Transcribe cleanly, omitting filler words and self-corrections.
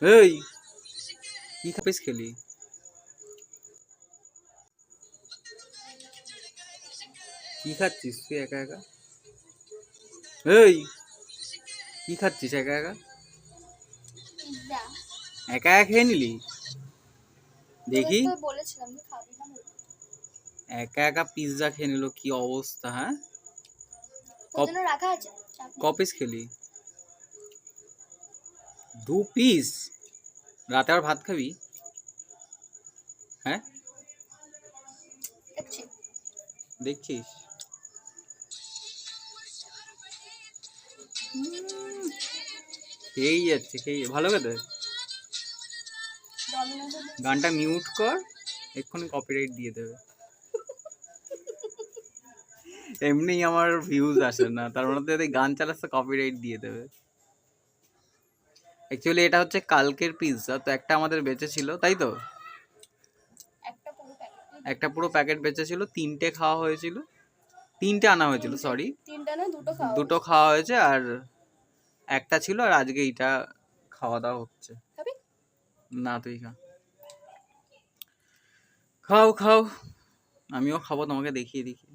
এই কি খাপিস খেলি? কি খাচ্ছিস তুই একা একা? এই কি খাচ্ছিস একা একা? একা একা খেয়ে নিলি? দেখি একা একা পিৎজা খেয়ে নিল, কি অবস্থা! হ্যাঁ, ক পিস খেলি? 2 পিস? রাতে আর ভাত খাবি? হ্যাঁ, দেখছিস? খেয়েই যাচ্ছে, ভালো খেতে। গানটা মিউট কর, এক্ষুনি কপিরাইট দিয়ে দেবে। এমনি আমার ভিউজ আসে না, তার মধ্যে যদি গান চালাচ্ছে কপিরাইট দিয়ে দেবে। অ্যাকচুয়ালি এটা হচ্ছে কালকের পিৎজা, তো একটা আমাদের বেঁচে ছিল, তাই তো? একটা পুরো প্যাকেট বেঁচে ছিল, 3টে খাওয়া হয়েছিল, 3টে আনা হয়েছিল, সরি, 2টো খাওয়া হয়েছে, আর একটা ছিল, আর আজকে এইটা খাওয়া দাওয়া হচ্ছে। না, তুই খা। খাও খাও, আমিও খাবো, তোমাকে দেখিয়ে দেখি।